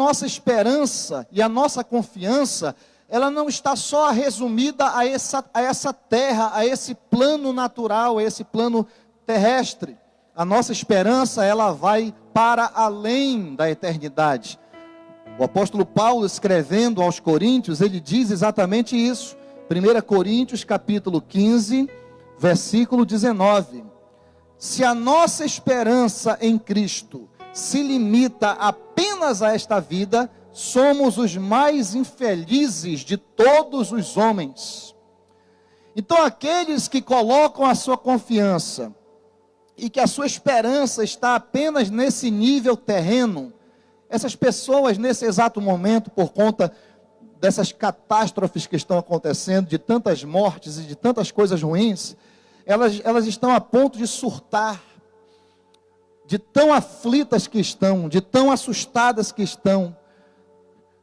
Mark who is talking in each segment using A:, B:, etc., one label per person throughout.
A: nossa esperança e a nossa confiança, ela não está só resumida a essa terra, a esse plano natural, a esse plano terrestre. A nossa esperança, ela vai para além da eternidade. O apóstolo Paulo, escrevendo aos Coríntios, ele diz exatamente isso. 1 Coríntios capítulo 15, versículo 19. Se a nossa esperança em Cristo se limita apenas a esta vida, somos os mais infelizes de todos os homens. Então, aqueles que colocam a sua confiança e que a sua esperança está apenas nesse nível terreno, essas pessoas nesse exato momento, por conta dessas catástrofes que estão acontecendo, de tantas mortes e de tantas coisas ruins, elas estão a ponto de surtar, de tão aflitas que estão, de tão assustadas que estão.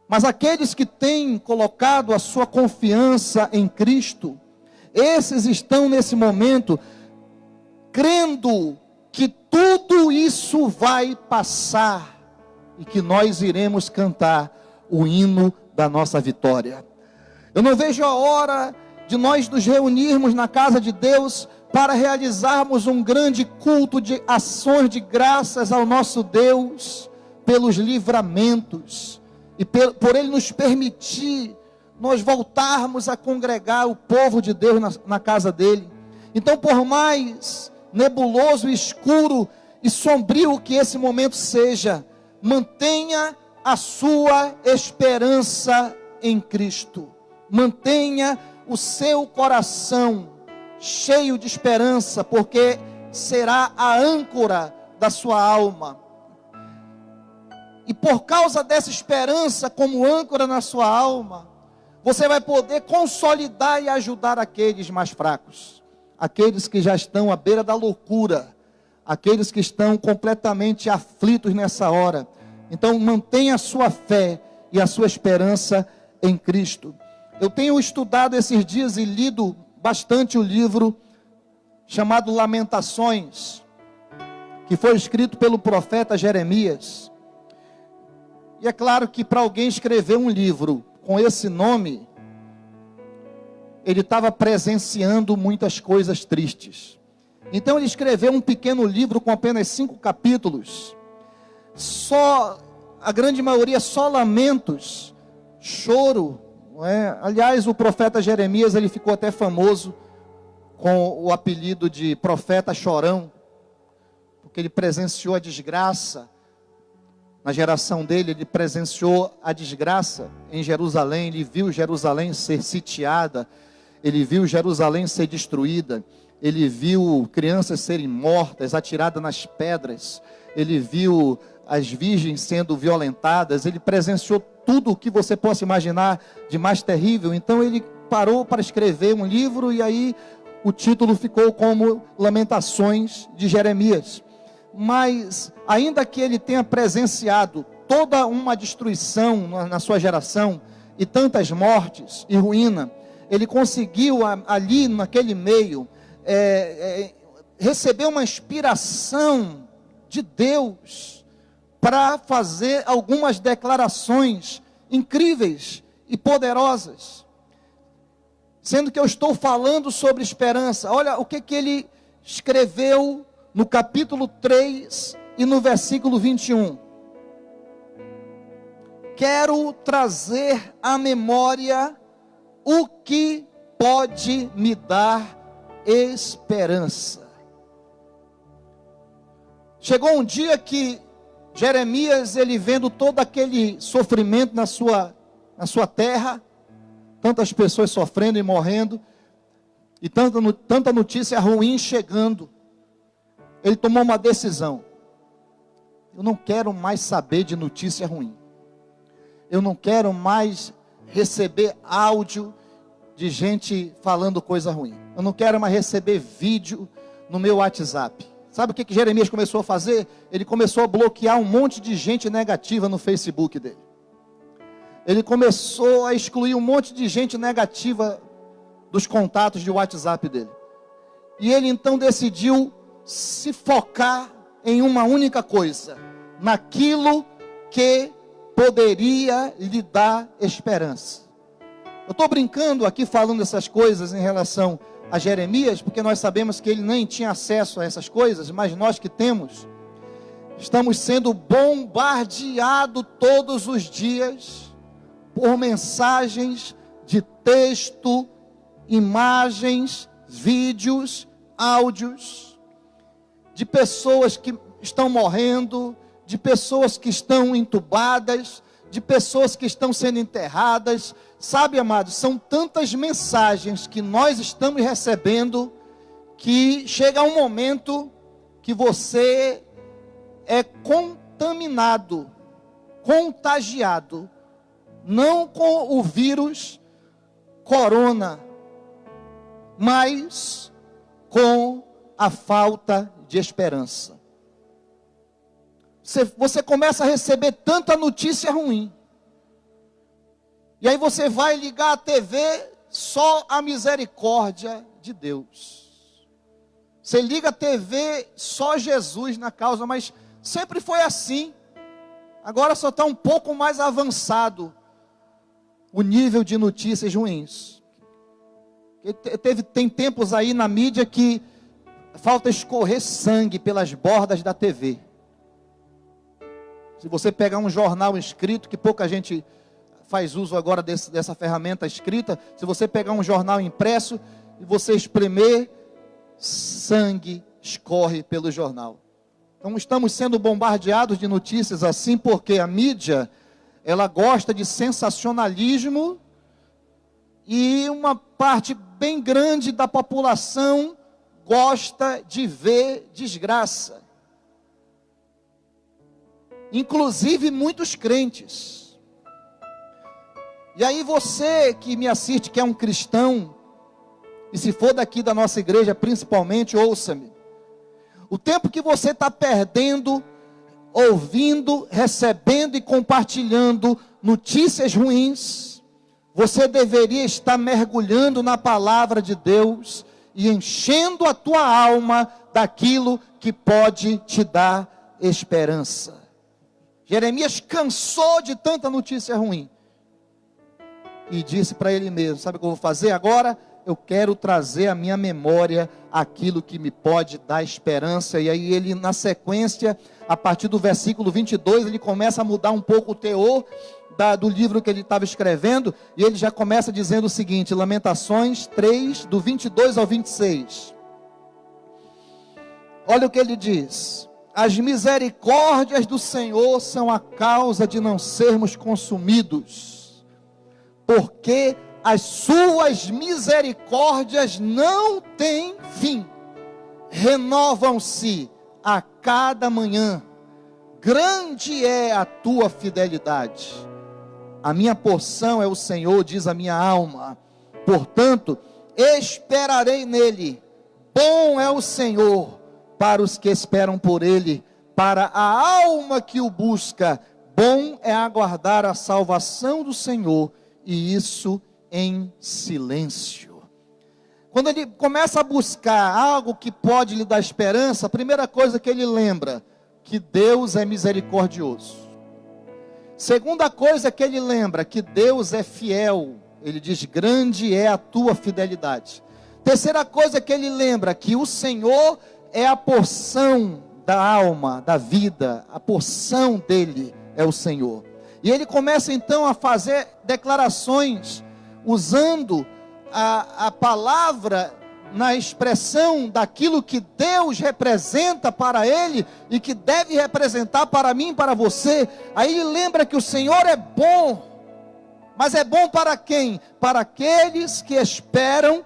A: Mas aqueles que têm colocado a sua confiança em Cristo, esses estão nesse momento crendo que tudo isso vai passar e que nós iremos cantar o hino da nossa vitória. Eu não vejo a hora de nós nos reunirmos na casa de Deus para realizarmos um grande culto de ações de graças ao nosso Deus pelos livramentos e por Ele nos permitir nós voltarmos a congregar o povo de Deus na casa dEle. Então, por mais nebuloso, escuro e sombrio que esse momento seja, mantenha a sua esperança em Cristo. Mantenha o seu coração cheio de esperança, porque será a âncora da sua alma. E por causa dessa esperança como âncora na sua alma, você vai poder consolidar e ajudar aqueles mais fracos, aqueles que já estão à beira da loucura, aqueles que estão completamente aflitos nessa hora. Então, mantenha a sua fé e a sua esperança em Cristo. Eu tenho estudado esses dias e lido bastante o livro chamado Lamentações, que foi escrito pelo profeta Jeremias. E é claro que para alguém escrever um livro com esse nome, ele estava presenciando muitas coisas tristes. Então ele escreveu um pequeno livro com apenas 5 capítulos, a grande maioria só lamentos, choro, não é? Aliás, o profeta Jeremias, ele ficou até famoso com o apelido de profeta chorão, porque ele presenciou a desgraça. Na geração dele, ele presenciou a desgraça em Jerusalém. Ele viu Jerusalém ser sitiada, ele viu Jerusalém ser destruída, ele viu crianças serem mortas, atiradas nas pedras, ele viu as virgens sendo violentadas, ele presenciou tudo o que você possa imaginar de mais terrível. Então ele parou para escrever um livro, e aí o título ficou como Lamentações de Jeremias. Mas ainda que ele tenha presenciado toda uma destruição na sua geração, e tantas mortes e ruína, ele conseguiu ali naquele meio receber uma inspiração de Deus para fazer algumas declarações incríveis e poderosas. Sendo que eu estou falando sobre esperança. Olha o que ele escreveu no capítulo 3 e no versículo 21. Quero trazer à memória o que pode me dar esperança. Chegou um dia que Jeremias, ele vendo todo aquele sofrimento na sua terra, tantas pessoas sofrendo e morrendo, e tanta notícia ruim chegando, ele tomou uma decisão. Eu não quero mais saber de notícia ruim. Eu não quero mais receber áudio de gente falando coisa ruim. Eu não quero mais receber vídeo no meu WhatsApp. Sabe o que Jeremias começou a fazer? Ele começou a bloquear um monte de gente negativa no Facebook dele. Ele começou a excluir um monte de gente negativa dos contatos de WhatsApp dele. E ele então decidiu se focar em uma única coisa: naquilo que poderia lhe dar esperança. Eu estou brincando aqui falando essas coisas em relação a Jeremias, porque nós sabemos que ele nem tinha acesso a essas coisas, mas nós que temos, estamos sendo bombardeados todos os dias por mensagens de texto, imagens, vídeos, áudios, de pessoas que estão morrendo, de pessoas que estão entubadas, de pessoas que estão sendo enterradas. Sabe, amados, são tantas mensagens que nós estamos recebendo, que chega um momento que você é contaminado, contagiado, não com o vírus corona, mas com a falta de esperança. Você começa a receber tanta notícia ruim, e aí você vai ligar a TV, só a misericórdia de Deus. Você liga a TV, só Jesus na causa, mas sempre foi assim. Agora só está um pouco mais avançado o nível de notícias ruins. Tem tempos aí na mídia que falta escorrer sangue pelas bordas da TV. Se você pegar um jornal escrito, que pouca gente faz uso agora dessa ferramenta escrita, se você pegar um jornal impresso e você espremer, sangue escorre pelo jornal. Então estamos sendo bombardeados de notícias assim, porque a mídia, ela gosta de sensacionalismo, e uma parte bem grande da população gosta de ver desgraça. Inclusive muitos crentes. E aí você que me assiste, que é um cristão, e se for daqui da nossa igreja principalmente, ouça-me. O tempo que você está perdendo, ouvindo, recebendo e compartilhando notícias ruins, você deveria estar mergulhando na palavra de Deus e enchendo a tua alma daquilo que pode te dar esperança. Jeremias cansou de tanta notícia ruim e disse para ele mesmo: sabe o que eu vou fazer agora? Eu quero trazer à minha memória aquilo que me pode dar esperança. E aí ele, na sequência, a partir do versículo 22, ele começa a mudar um pouco o teor do livro que ele estava escrevendo, e ele já começa dizendo o seguinte, Lamentações 3, do 22 ao 26. Olha o que ele diz: as misericórdias do Senhor são a causa de não sermos consumidos, porque as suas misericórdias não têm fim, renovam-se a cada manhã, grande é a tua fidelidade. A minha porção é o Senhor, diz a minha alma, portanto, esperarei nele. Bom é o Senhor para os que esperam por ele, para a alma que o busca. Bom é aguardar a salvação do Senhor, e isso em silêncio. Quando ele começa a buscar algo que pode lhe dar esperança, a primeira coisa que ele lembra, que Deus é misericordioso. Segunda coisa que ele lembra, que Deus é fiel. Ele diz, grande é a tua fidelidade. Terceira coisa que ele lembra, que o Senhor é a porção da alma, da vida, a porção dele é o Senhor. E ele começa então a fazer declarações, usando a palavra na expressão daquilo que Deus representa para ele e que deve representar para mim e para você. Aí ele lembra que o Senhor é bom, mas é bom para quem? Para aqueles que esperam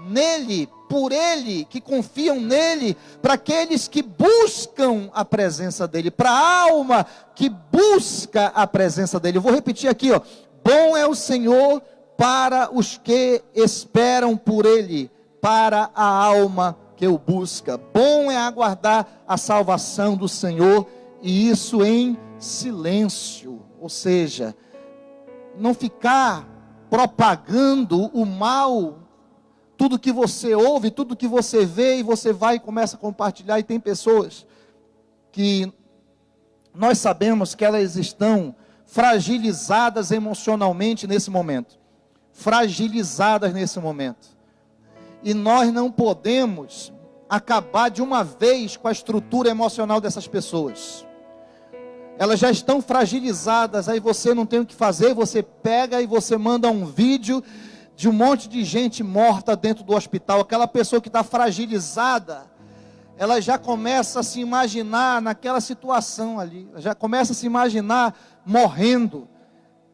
A: nele, por ele, que confiam nele, para aqueles que buscam a presença dele, para a alma que busca a presença dele. Eu vou repetir aqui, ó. Bom é o Senhor para os que esperam por ele, para a alma que o busca. Bom é aguardar a salvação do Senhor, e isso em silêncio. Ou seja, não ficar propagando o mal, tudo que você ouve, tudo que você vê, e você vai e começa a compartilhar. E tem pessoas que nós sabemos que elas estão fragilizadas emocionalmente nesse momento. Fragilizadas nesse momento. E nós não podemos acabar de uma vez com a estrutura emocional dessas pessoas. Elas já estão fragilizadas, aí você não tem o que fazer, você pega e você manda um vídeo de um monte de gente morta dentro do hospital. Aquela pessoa que está fragilizada, ela já começa a se imaginar naquela situação ali, já começa a se imaginar morrendo,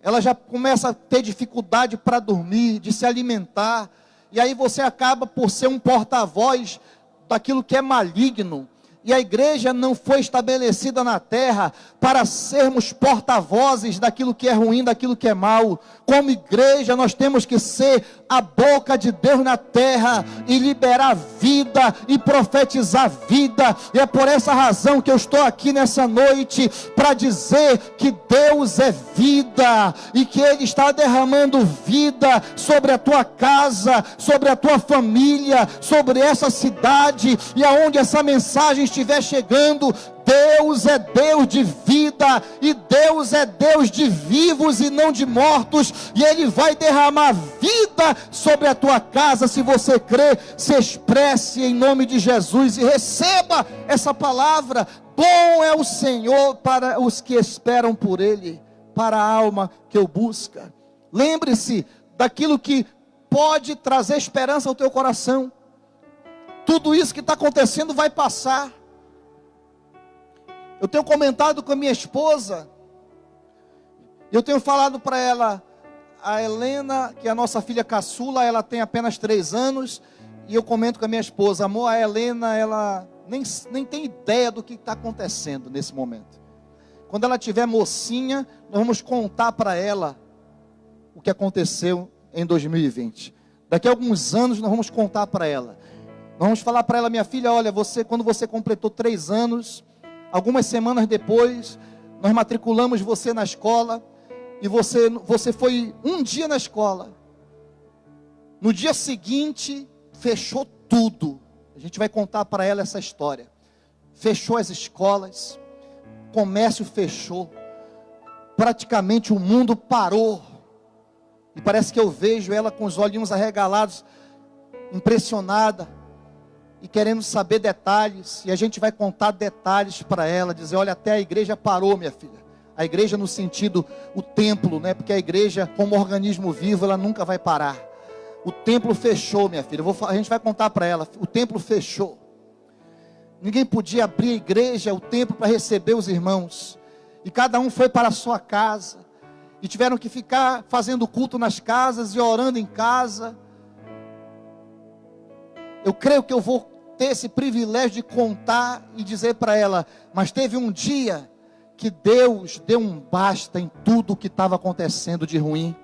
A: ela já começa a ter dificuldade para dormir, de se alimentar, e aí você acaba por ser um porta-voz daquilo que é maligno. E a igreja não foi estabelecida na terra para sermos porta-vozes daquilo que é ruim, daquilo que é mal. Como igreja nós temos que ser a boca de Deus na terra e liberar vida e profetizar vida. E é por essa razão que eu estou aqui nessa noite para dizer que Deus é vida e que Ele está derramando vida sobre a tua casa, sobre a tua família, sobre essa cidade, e aonde essa mensagem estiver chegando. Deus é Deus de vida, e Deus é Deus de vivos e não de mortos, e Ele vai derramar vida sobre a tua casa. Se você crê, se expresse em nome de Jesus e receba essa palavra. Bom é o Senhor para os que esperam por Ele, para a alma que o busca. Lembre-se daquilo que pode trazer esperança ao teu coração. Tudo isso que está acontecendo vai passar. Eu tenho comentado com a minha esposa, eu tenho falado para ela, a Helena, que é a nossa filha caçula, ela tem apenas 3 anos, e eu comento com a minha esposa, amor, a Helena, ela nem tem ideia do que está acontecendo nesse momento. Quando ela tiver mocinha, nós vamos contar para ela o que aconteceu em 2020. Daqui a alguns anos nós vamos contar para ela. Nós vamos falar para ela, minha filha, olha, quando você completou 3 anos... Algumas semanas depois, nós matriculamos você na escola, e você foi um dia na escola. No dia seguinte, fechou tudo. A gente vai contar para ela essa história. Fechou as escolas, comércio fechou, praticamente o mundo parou. E parece que eu vejo ela com os olhinhos arregalados, impressionada, e querendo saber detalhes, e a gente vai contar detalhes para ela, dizer, olha, até a igreja parou, minha filha. A igreja no sentido, o templo, né? Porque a igreja, como organismo vivo, ela nunca vai parar. O templo fechou, minha filha. A gente vai contar para ela, o templo fechou. Ninguém podia abrir a igreja, o templo, para receber os irmãos. E cada um foi para a sua casa, e tiveram que ficar fazendo culto nas casas, e orando em casa. Eu creio que eu vou ter esse privilégio de contar e dizer para ela, mas teve um dia que Deus deu um basta em tudo o que estava acontecendo de ruim,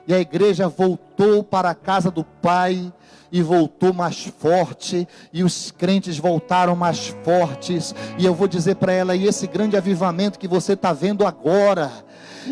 A: e a igreja voltou para a casa do Pai, e voltou mais forte, e os crentes voltaram mais fortes, e eu vou dizer para ela, e esse grande avivamento que você está vendo agora,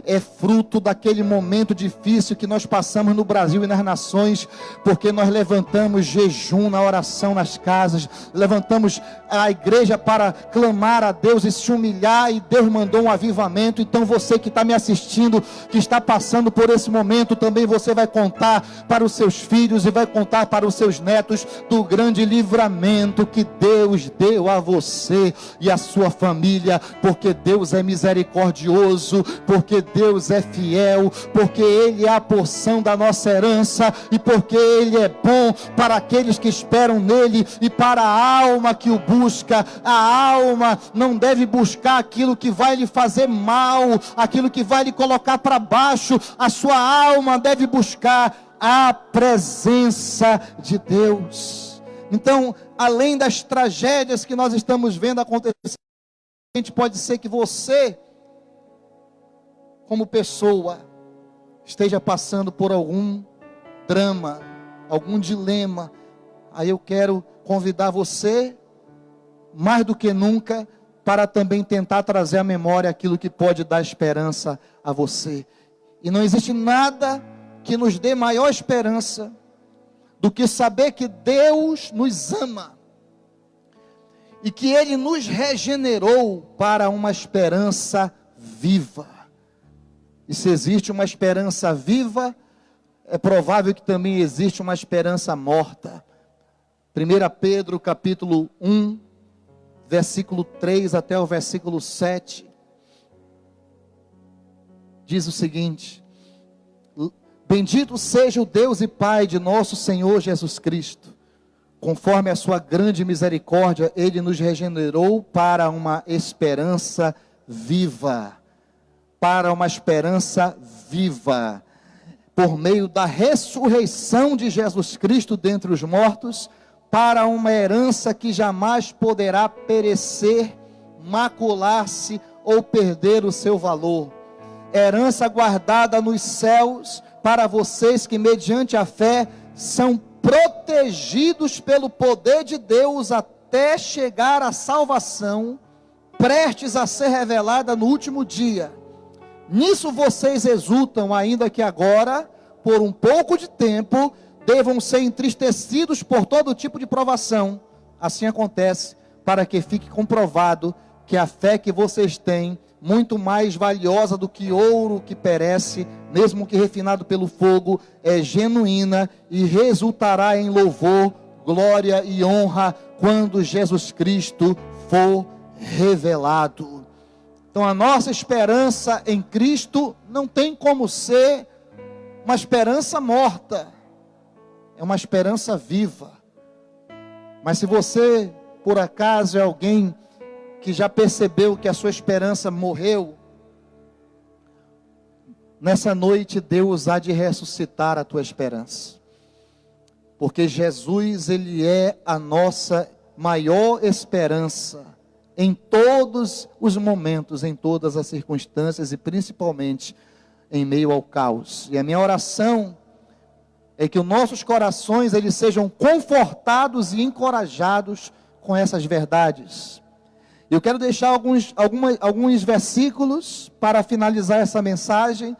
A: é fruto daquele momento difícil que nós passamos no Brasil e nas nações, porque nós levantamos jejum na oração nas casas, levantamos a igreja para clamar a Deus e se humilhar, e Deus mandou um avivamento. Então você que está me assistindo, que está passando por esse momento, também você vai contar para os seus filhos e vai contar para os seus netos do grande livramento que Deus deu a você e a sua família, porque Deus é misericordioso, porque Deus é fiel, porque Ele é a porção da nossa herança, e porque Ele é bom para aqueles que esperam nele, e para a alma que o busca. A alma não deve buscar aquilo que vai lhe fazer mal, aquilo que vai lhe colocar para baixo. A sua alma deve buscar a presença de Deus. Então, além das tragédias que nós estamos vendo acontecer, pode ser que você, como pessoa, esteja passando por algum drama, algum dilema. Aí eu quero convidar você, mais do que nunca, para também tentar trazer à memória aquilo que pode dar esperança a você. E não existe nada que nos dê maior esperança do que saber que Deus nos ama e que Ele nos regenerou para uma esperança viva. E se existe uma esperança viva, é provável que também existe uma esperança morta. 1 Pedro capítulo 1, versículo 3 até o versículo 7, diz o seguinte: bendito seja o Deus e Pai de nosso Senhor Jesus Cristo. Conforme a sua grande misericórdia, Ele nos regenerou para uma esperança viva. Para uma esperança viva. Por meio da ressurreição de Jesus Cristo dentre os mortos, para uma herança que jamais poderá perecer, macular-se ou perder o seu valor. Herança guardada nos céus para vocês que, mediante a fé, são protegidos pelo poder de Deus até chegar à salvação, prestes a ser revelada no último dia. Nisso vocês exultam, ainda que agora, por um pouco de tempo, devam ser entristecidos por todo tipo de provação. Assim acontece, para que fique comprovado que a fé que vocês têm, muito mais valiosa do que ouro que perece, mesmo que refinado pelo fogo, é genuína e resultará em louvor, glória e honra quando Jesus Cristo for revelado. Então a nossa esperança em Cristo não tem como ser uma esperança morta, é uma esperança viva. Mas se você, por acaso, é alguém que já percebeu que a sua esperança morreu, nessa noite Deus há de ressuscitar a tua esperança, porque Jesus, Ele é a nossa maior esperança, em todos os momentos, em todas as circunstâncias, e principalmente em meio ao caos. E a minha oração é que os nossos corações, eles sejam confortados e encorajados com essas verdades. Eu quero deixar alguns versículos para finalizar essa mensagem,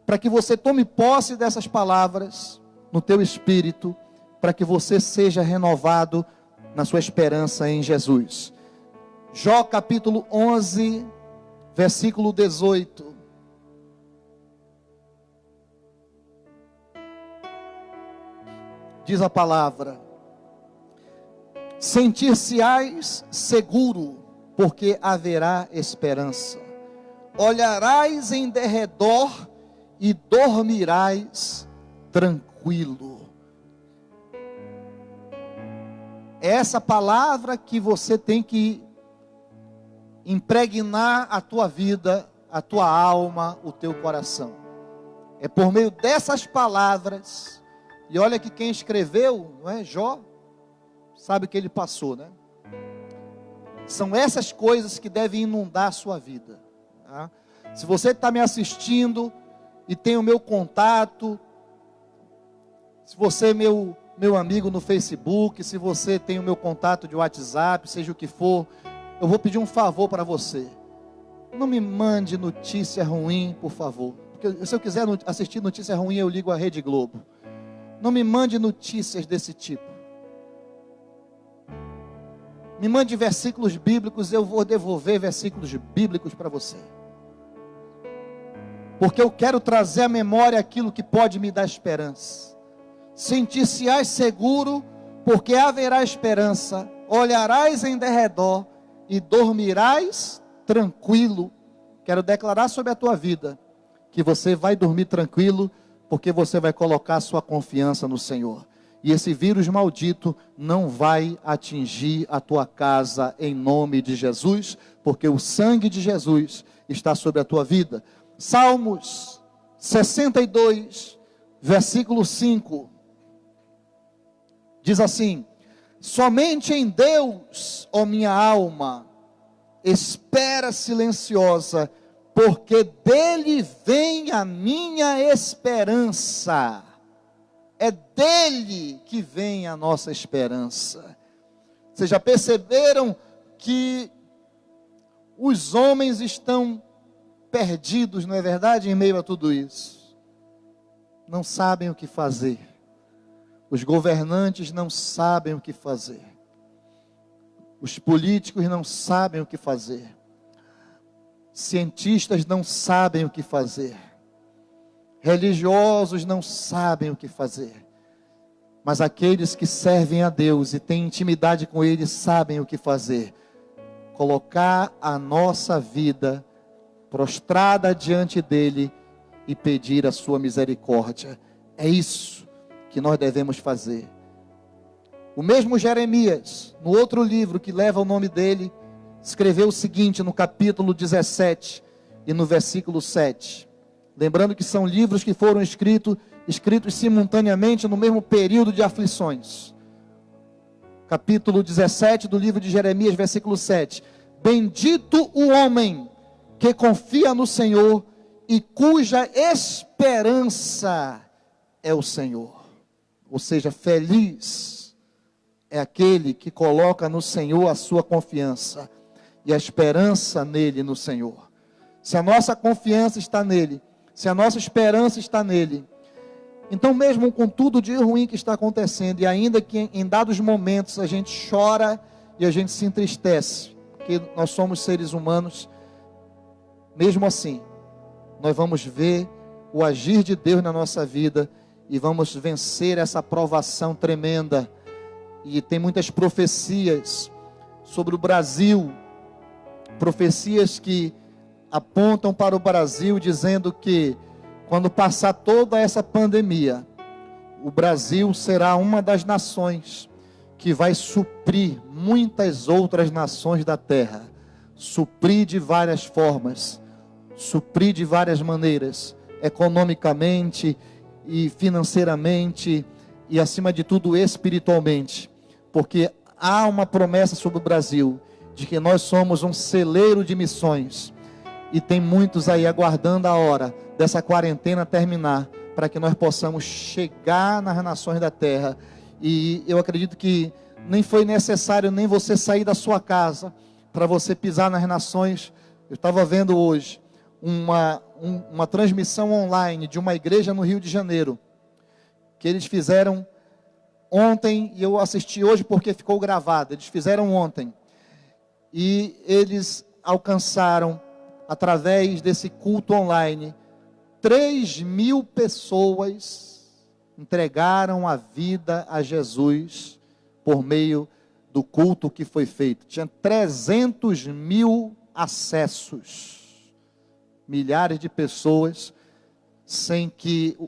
A: para que você tome posse dessas palavras no teu espírito, para que você seja renovado na sua esperança em Jesus. Jó capítulo 11, versículo 18. Diz a palavra: sentir-se-ás seguro, porque haverá esperança. Olharás em derredor e dormirás tranquilo. É essa palavra que você tem que impregnar a tua vida, a tua alma, o teu coração. É por meio dessas palavras. E olha que quem escreveu, não é Jó, sabe o que ele passou, né? São essas coisas que devem inundar a sua vida, tá? Se você está me assistindo e tem o meu contato, se você é meu amigo no Facebook, se você tem o meu contato de WhatsApp, seja o que for, eu vou pedir um favor para você. Não me mande notícia ruim, por favor. Porque se eu quiser assistir notícia ruim, eu ligo a Rede Globo. Não me mande notícias desse tipo. Me mande versículos bíblicos, eu vou devolver versículos bíblicos para você. Porque eu quero trazer à memória aquilo que pode me dar esperança. Sentir-se-ás seguro, porque haverá esperança. Olharás em derredor e dormirás tranquilo. Quero declarar sobre a tua vida que você vai dormir tranquilo, porque você vai colocar sua confiança no Senhor. E esse vírus maldito não vai atingir a tua casa em nome de Jesus, porque o sangue de Jesus está sobre a tua vida. Salmos 62, versículo 5, diz assim: somente em Deus, ó minha alma, espera silenciosa, porque dele vem a minha esperança. É dele que vem a nossa esperança. Vocês já perceberam que os homens estão perdidos, não é verdade, em meio a tudo isso? Não sabem o que fazer. Os governantes não sabem o que fazer. Os políticos não sabem o que fazer. cientistas não sabem o que fazer, religiosos não sabem o que fazer, mas aqueles que servem a Deus e têm intimidade com Ele sabem o que fazer: colocar a nossa vida prostrada diante dEle e pedir a sua misericórdia. É isso que nós devemos fazer. O mesmo Jeremias, no outro livro que leva o nome dele, escreveu o seguinte no capítulo 17 e no versículo 7. Lembrando que são livros que foram escritos simultaneamente no mesmo período de aflições. Capítulo 17 do livro de Jeremias, versículo 7. Bendito o homem que confia no Senhor e cuja esperança é o Senhor. Ou seja, feliz é aquele que coloca no Senhor a sua confiança e a esperança nele, no Senhor. Se a nossa confiança está nele, se a nossa esperança está nele, então mesmo com tudo de ruim que está acontecendo, e ainda que em dados momentos a gente chora e a gente se entristece, porque nós somos seres humanos, mesmo assim, nós vamos ver o agir de Deus na nossa vida e vamos vencer essa provação tremenda. E tem muitas profecias sobre o Brasil, profecias que apontam para o Brasil, dizendo que quando passar toda essa pandemia, o Brasil será uma das nações que vai suprir muitas outras nações da terra, suprir de várias formas, suprir de várias maneiras, economicamente e financeiramente e acima de tudo espiritualmente, porque há uma promessa sobre o Brasil, de que nós somos um celeiro de missões, e tem muitos aí aguardando a hora dessa quarentena terminar, para que nós possamos chegar nas nações da terra. E eu acredito que nem foi necessário nem você sair da sua casa, para você pisar nas nações. Eu estava vendo hoje uma transmissão online de uma igreja no Rio de Janeiro, que eles fizeram ontem, e eu assisti hoje porque ficou gravado. Eles fizeram ontem, e eles alcançaram, através desse culto online, 3.000 pessoas entregaram a vida a Jesus, por meio do culto que foi feito. Tinha 300.000 acessos, milhares de pessoas, sem que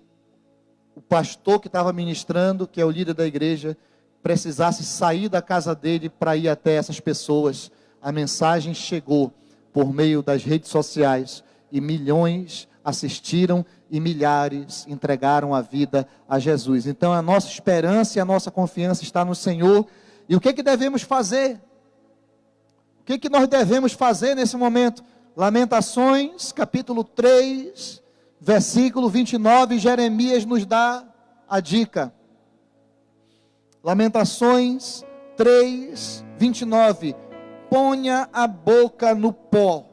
A: o pastor que estava ministrando, que é o líder da igreja, precisasse sair da casa dele para ir até essas pessoas. A mensagem chegou por meio das redes sociais, e milhões assistiram, e milhares entregaram a vida a Jesus. Então a nossa esperança e a nossa confiança está no Senhor. E o que devemos fazer? O que nós devemos fazer nesse momento? Lamentações, capítulo 3, versículo 29, Jeremias nos dá a dica. Lamentações 3, 29. Ponha a boca no pó,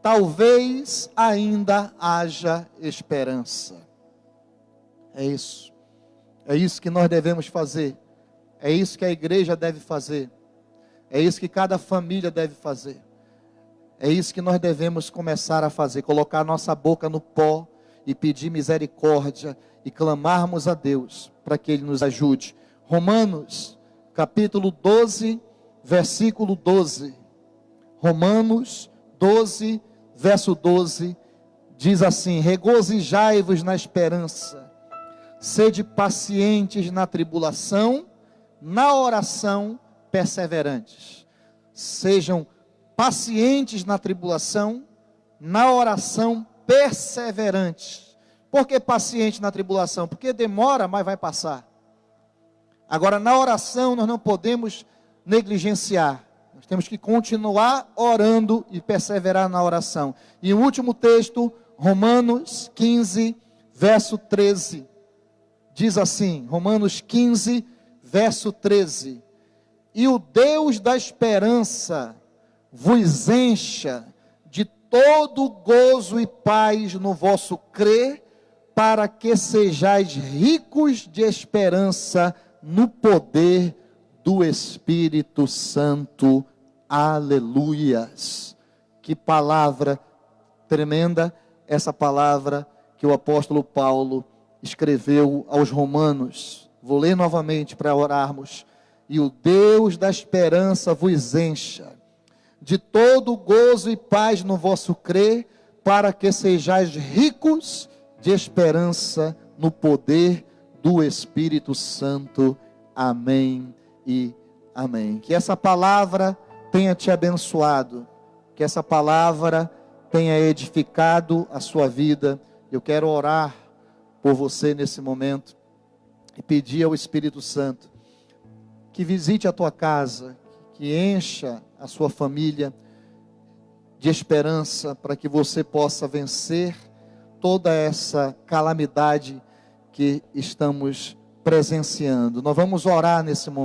A: talvez ainda haja esperança. É isso que nós devemos fazer, é isso que a igreja deve fazer, é isso que cada família deve fazer, é isso que nós devemos começar a fazer: colocar nossa boca no pó e pedir misericórdia e clamarmos a Deus para que Ele nos ajude. Romanos capítulo 12, versículo 12. Romanos 12, verso 12, diz assim: regozijai-vos na esperança, sede pacientes na tribulação, na oração perseverantes. Sejam pacientes na tribulação, na oração perseverantes. Por que paciente na tribulação? Porque demora, mas vai passar. Agora, na oração nós não podemos negligenciar. Nós temos que continuar orando e perseverar na oração. E o último texto, Romanos 15, verso 13. Diz assim, Romanos 15, verso 13. E o Deus da esperança vos encha de todo gozo e paz no vosso crer, para que sejais ricos de esperança no poder do Espírito Santo. Aleluias. Que palavra tremenda, essa palavra que o apóstolo Paulo escreveu aos Romanos. Vou ler novamente para orarmos. E o Deus da esperança vos encha de todo gozo e paz no vosso crer, para que sejais ricos de esperança no poder do Espírito Santo. Amém e amém. Que essa palavra tenha te abençoado, que essa palavra tenha edificado a sua vida. Eu quero orar por você nesse momento e pedir ao Espírito Santo que visite a tua casa, que encha a sua família de esperança, para que você possa vencer toda essa calamidade que estamos presenciando. Nós vamos orar nesse momento.